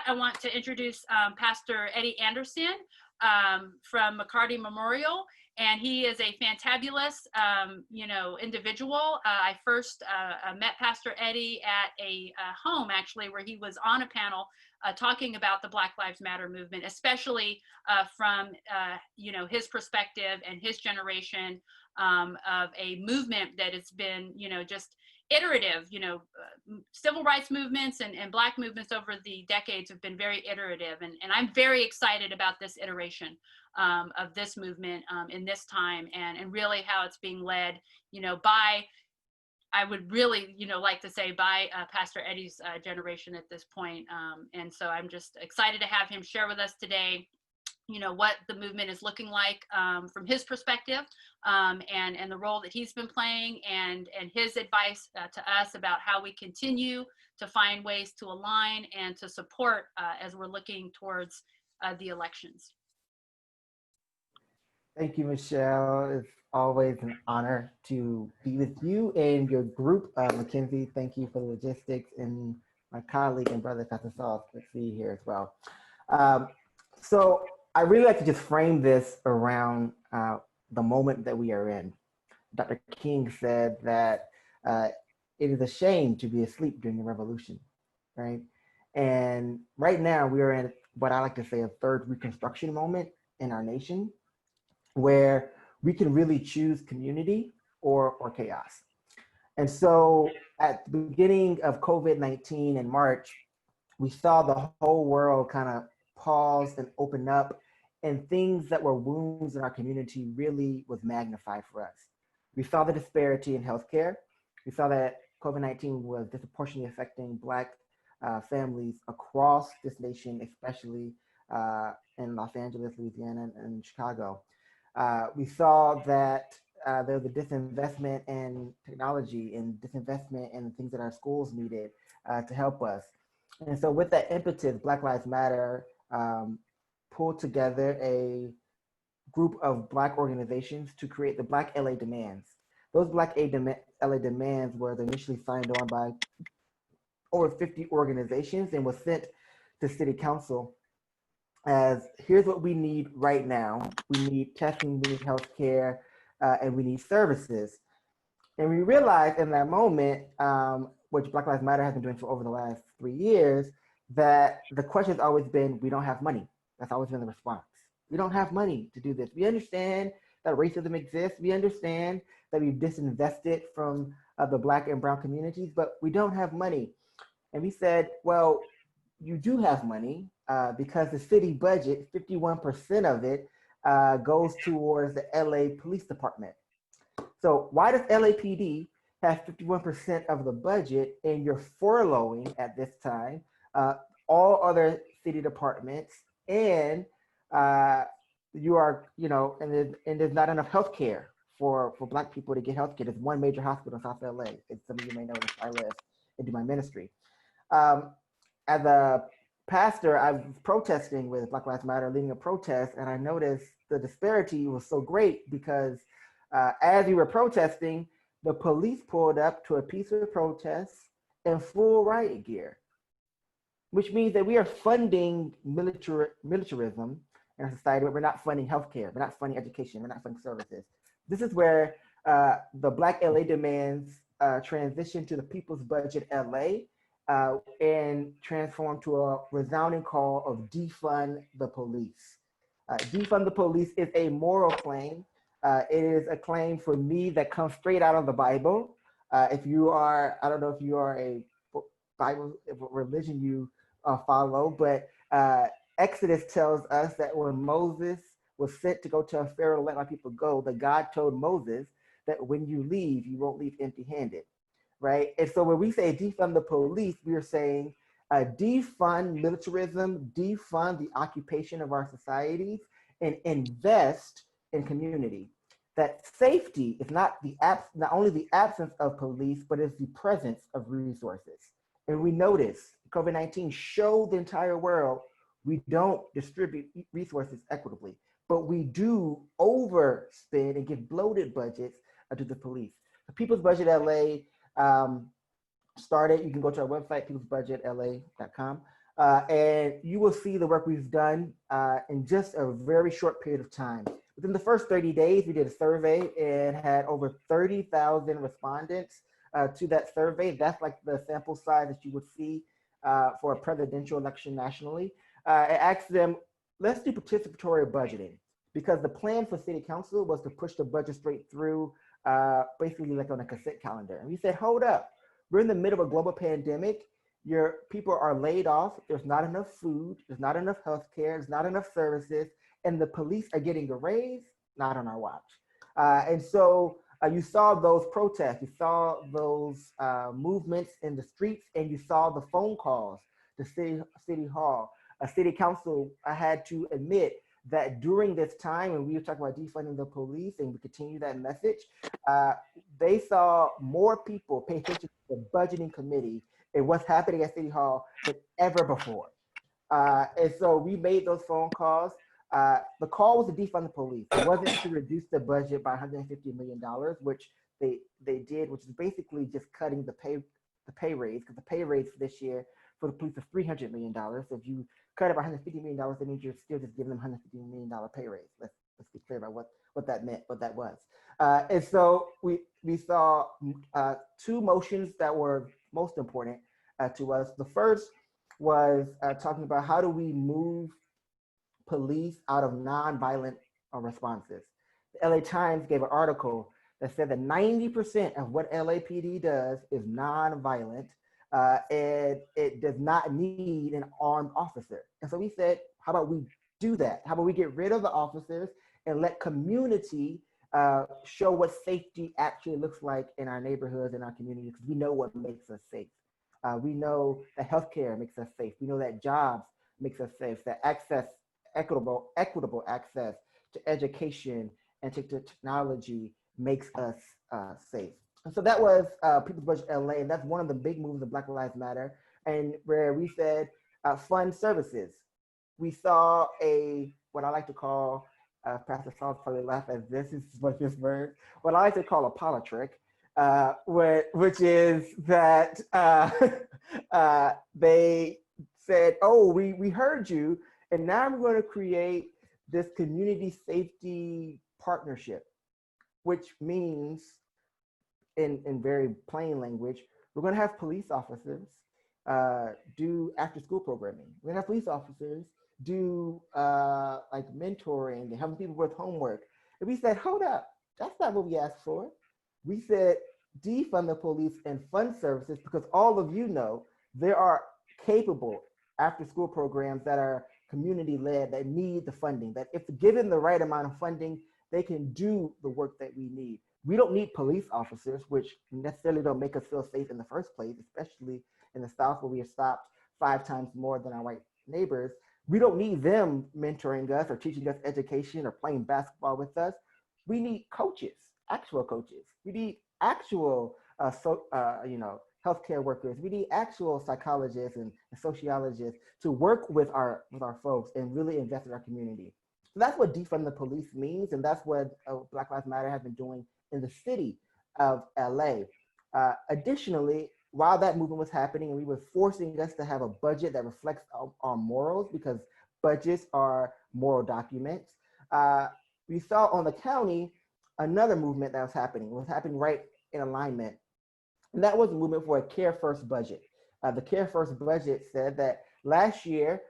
I want to introduce Pastor Eddie Anderson from McCarty Memorial. And he is a fantabulous, individual. I first met Pastor Eddie at a home, actually, where he was on a panel talking about the Black Lives Matter movement, especially from, his perspective and his generation of a movement that has been, just iterative. Civil rights movements and Black movements over the decades have been very iterative. And I'm very excited about this iteration of this movement in this time, and really how it's being led, by, I would really, like to say, by Pastor Eddie's generation at this point. And so I'm just excited to have him share with us today, what the movement is looking like from his perspective, and the role that he's been playing, and his advice to us about how we continue to find ways to align and to support as we're looking towards the elections. Thank you, Michelle. It's always an honor to be with you and your group. Mackenzie, thank you for the logistics, and my colleague and brother, Pastor Saul, good to see you here as well. So I really like to just frame this around the moment that we are in. Dr. King said that it is a shame to be asleep during the revolution, right? And right now we are in what I like to say a third Reconstruction moment in our nation, where we can really choose community or chaos. And so at the beginning of COVID-19 in March, we saw the whole world kind of pause and open up, and things that were wounds in our community really was magnified for us. We saw the disparity in healthcare. We saw that COVID-19 was disproportionately affecting Black families across this nation, especially in Los Angeles, Louisiana, and Chicago. We saw that there was a disinvestment in technology and disinvestment in things that our schools needed to help us. And so with that impetus, Black Lives Matter pulled together a group of Black organizations to create the Black LA Demands. Those Black LA Demands were initially signed on by over 50 organizations and was sent to City Council as, here's what we need right now. We need testing, we need healthcare, and we need services. And we realized in that moment, which Black Lives Matter has been doing for over the last 3 years, that the question has always been, we don't have money. That's always been the response. We don't have money to do this. We understand that racism exists. We understand that we've disinvested from the Black and brown communities, but we don't have money. And we said, well, you do have money because the city budget, 51% of it goes towards the LA Police Department. So why does LAPD have 51% of the budget, and you're furloughing at this time all other city departments, and you are, and there's not enough health care for Black people to get health care. There's one major hospital in South LA. As some of you may know, where I live and do my ministry. As a pastor, I was protesting with Black Lives Matter, leading a protest, and I noticed the disparity was so great because as we were protesting, the police pulled up to a peaceful protest in full riot gear, which means that we are funding militarism in our society, but we're not funding healthcare, we're not funding education, we're not funding services. This is where the Black LA Demands transition to the People's Budget LA and transform to a resounding call of defund the police. Defund the police is a moral claim. It is a claim for me that comes straight out of the Bible. If you are, I don't know if you are a Bible religion you follow, but Exodus tells us that when Moses was sent to go tell Pharaoh to let my people go, that God told Moses that when you leave, you won't leave empty-handed, right? And so when we say defund the police, we are saying defund militarism, defund the occupation of our societies, and invest in community. That safety is not only the absence of police, but is the presence of resources. And we notice COVID-19 showed the entire world we don't distribute resources equitably, but we do overspend and give bloated budgets to the police. The People's Budget LA started, you can go to our website, peoplesbudgetla.com. And you will see the work we've done in just a very short period of time. Within the first 30 days, we did a survey and had over 30,000 respondents to that survey. That's like the sample size that you would see for a presidential election nationally. It asked them, let's do participatory budgeting, because the plan for city council was to push the budget straight through, basically like on a cassette calendar. And we said, hold up, we're in the middle of a global pandemic. Your people are laid off. There's not enough food. There's not enough health care. There's not enough services. And the police are getting a raise, not on our watch. And so you saw those protests. You saw those movements in the streets, and you saw the phone calls to city hall. A city council, I had to admit that during this time, and we were talking about defunding the police, and we continue that message, they saw more people pay attention to the budgeting committee and what's happening at City Hall than ever before. And so we made those phone calls. The call was to defund the police. It wasn't to reduce the budget by $150 million, which they did, which is basically just cutting the pay raise, because the pay raise for this year for the police is $300 million. So if you cut it by $150 million, that means you're still just giving them $150 million pay raise. Let's be clear about what that meant, what that was. And so we saw two motions that were most important to us. The first was talking about how do we move police out of nonviolent responses. The LA Times gave an article that said that 90% of what LAPD does is nonviolent, and it does not need an armed officer. And so we said, how about we do that? How about we get rid of the officers and let community show what safety actually looks like in our neighborhoods and our communities, because we know what makes us safe. We know that healthcare makes us safe. We know that jobs makes us safe, that equitable access to education and to technology makes us safe. And so that was People's Budget LA, and that's one of the big moves of Black Lives Matter, and where we said fund services. We saw what I like to call, Pastor Saul's probably laugh at this word, what I like to call a politrick, which is that they said, oh, we heard you, and now we're going to create this community safety partnership, which means, in very plain language, we're going to have police officers do after school programming. We're going to have police officers do like mentoring and helping people with homework. And we said, hold up, that's not what we asked for. We said defund the police and fund services, because all of you know there are capable after school programs that are community led that need the funding, that if given the right amount of funding, they can do the work that we need. We don't need police officers, which necessarily don't make us feel safe in the first place, especially in the South where we are stopped 5 times more than our white neighbors. We don't need them mentoring us or teaching us education or playing basketball with us. We need coaches, actual coaches. We need actual healthcare workers. We need actual psychologists and sociologists to work with our folks and really invest in our community. So that's what defund the police means, and that's what Black Lives Matter has been doing in the city of LA. Additionally, while that movement was happening, and we were forcing us to have a budget that reflects our morals, because budgets are moral documents, we saw on the county another movement that was happening. It was happening right in alignment. And that was a movement for a Care First budget. The Care First budget said that last year,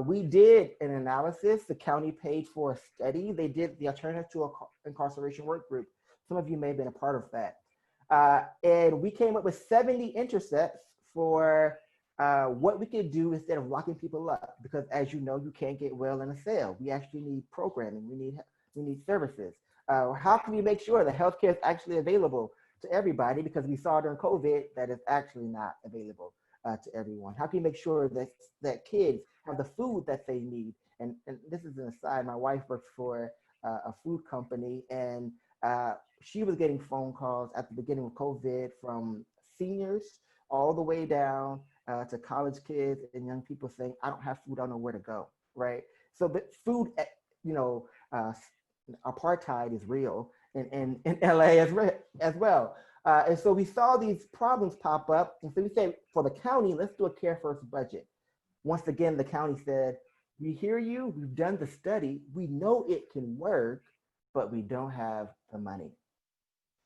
we did an analysis. The county paid for a study. They did the Alternative to Incarceration Work Group. Some of you may have been a part of that. And we came up with 70 intercepts for what we could do instead of locking people up. Because as you know, you can't get well in a cell. We actually need programming. We need services. How can we make sure that healthcare is actually available to everybody? Because we saw during COVID that it's actually not available to everyone. How can you make sure that kids have the food that they need? And this is an aside, my wife works for a food company, and she was getting phone calls at the beginning of COVID from seniors all the way down to college kids and young people saying, I don't have food, I don't know where to go, right? So the food, apartheid is real in LA as well. And so we saw these problems pop up. And so we said, for the county, let's do a Care First budget. Once again, the county said, we hear you, we've done the study, we know it can work, but we don't have the money.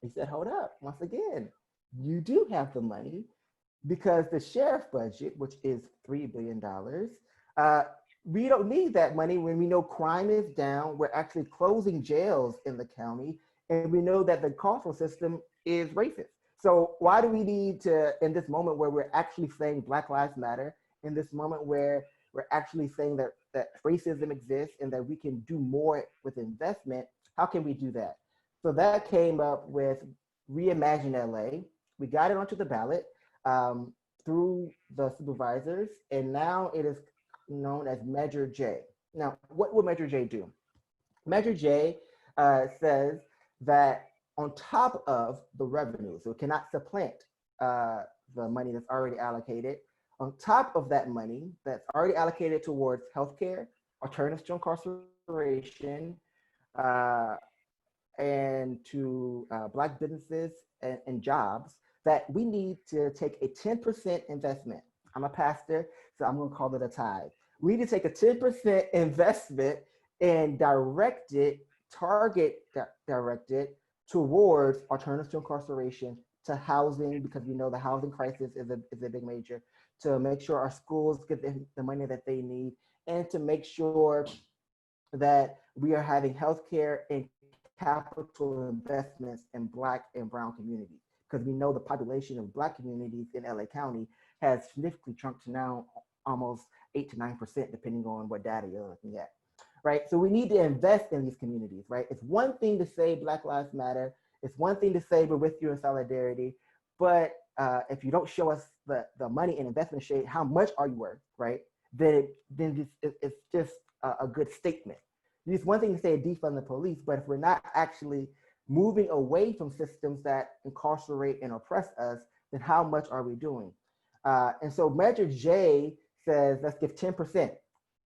He said, hold up, once again, you do have the money because the sheriff budget, which is $3 billion, we don't need that money when we know crime is down. We're actually closing jails in the county, and we know that the carceral system is racist. So why do we need to, in this moment where we're actually saying Black Lives Matter, in this moment where we're actually saying that racism exists and that we can do more with investment, how can we do that? So that came up with Reimagine LA. We got it onto the ballot through the supervisors, and now it is known as Measure J. Now, what will Measure J do? Measure J says that on top of the revenue, so it cannot supplant the money that's already allocated, on top of that money that's already allocated towards healthcare, alternatives to incarceration, and to Black businesses and jobs, that we need to take a 10% investment. I'm a pastor, so I'm gonna call it a tithe. We need to take a 10% investment and direct it towards alternatives to incarceration, to housing, because we know the housing crisis is a big major, to make sure our schools get the money that they need, and to make sure that we are having healthcare and capital investments in Black and brown communities, because we know the population of Black communities in LA County has significantly shrunk to now almost 8 to 9%, depending on what data you're looking at, right? So we need to invest in these communities, right? It's one thing to say Black Lives Matter. It's one thing to say we're with you in solidarity, but if you don't show us the money and investment shade, how much are you worth, right? Then it's just a good statement. It's one thing to say defund the police, but if we're not actually moving away from systems that incarcerate and oppress us, then how much are we doing? And so Measure J says, let's give 10%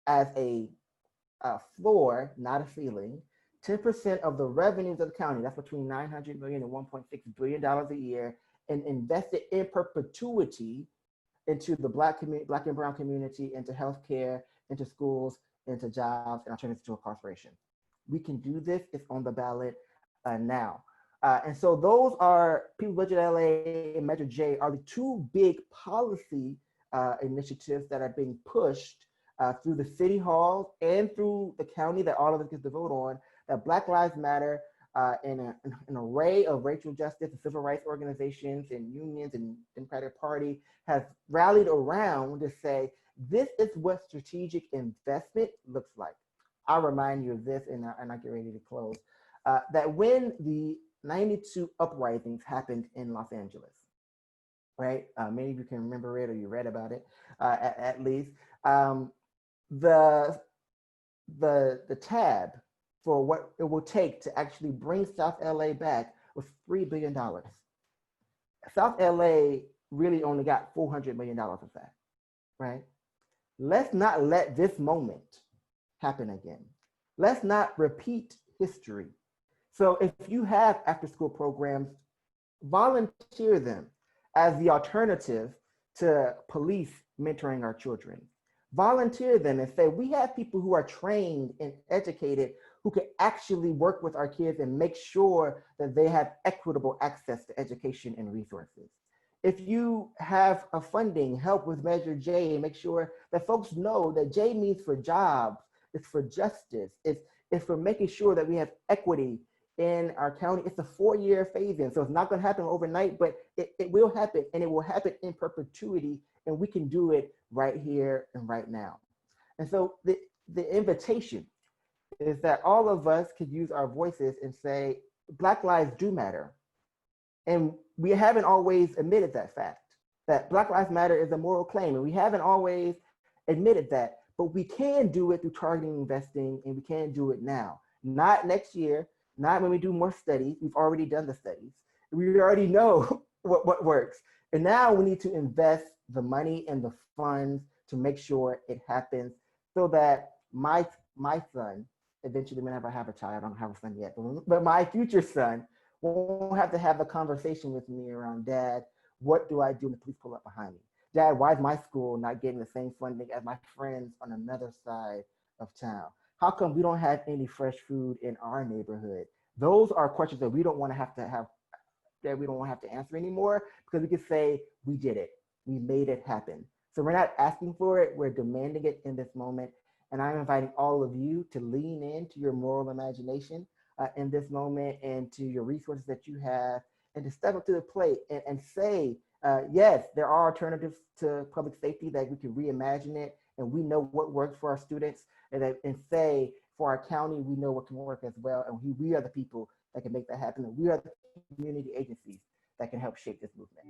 as a floor, not a ceiling, 10% of the revenues of the county, that's between $900 million and $1.6 billion a year, and invest it in perpetuity into the Black and brown community, into healthcare, into schools, into jobs, and alternatives to incarceration. We can do this. It's on the ballot now. And so those are People Budget LA and Measure J are the two big policy initiatives that are being pushed through the city hall and through the county that all of us get to vote on, that Black Lives Matter and an array of racial justice and civil rights organizations and unions and Democratic Party has rallied around to say, this is what strategic investment looks like. I'll remind you of this and I get ready to close. That when the 92 uprisings happened in Los Angeles, right? Many of you can remember it or you read about it at least. The tab for what it will take to actually bring South LA back was $3 billion. South LA really only got $400 million of that, right? Let's not let this moment happen again. Let's not repeat history. So if you have after-school programs, volunteer them as the alternative to police mentoring our children. Volunteer them and say, we have people who are trained and educated who can actually work with our kids and make sure that they have equitable access to education and resources. If you have a funding, help with Measure J, make sure that folks know that J means for jobs, it's for justice, it's for making sure that we have equity in our county. It's a 4-year phase-in, so it's not gonna happen overnight, but it will happen, and it will happen in perpetuity, and we can do it right here and right now. And so the invitation is that all of us could use our voices and say, Black lives do matter. And we haven't always admitted that fact, that Black Lives Matter is a moral claim, and we haven't always admitted that, but we can do it through targeting investing, and we can do it now. Not next year, not when we do more studies. We've already done the studies. We already know what works. And now we need to invest the money and the funds to make sure it happens, so that my son, eventually whenever I have a child, I don't have a son yet, but my future son won't have to have a conversation with me around, Dad, what do I do when the police pull up behind me? Dad, why is my school not getting the same funding as my friends on another side of town? How come we don't have any fresh food in our neighborhood? Those are questions that we don't want to have that we don't have to answer anymore, because we can say we did it, we made it happen. So we're not asking for it, we're demanding it in this moment. And I'm inviting all of you to lean into your moral imagination in this moment, and to your resources that you have, and to step up to the plate and say, yes, there are alternatives to public safety, that we can reimagine it, and we know what works for our students, and say for our county, we know what can work as well, and we are the people that can make that happen, and we are the community agencies that can help shape this movement.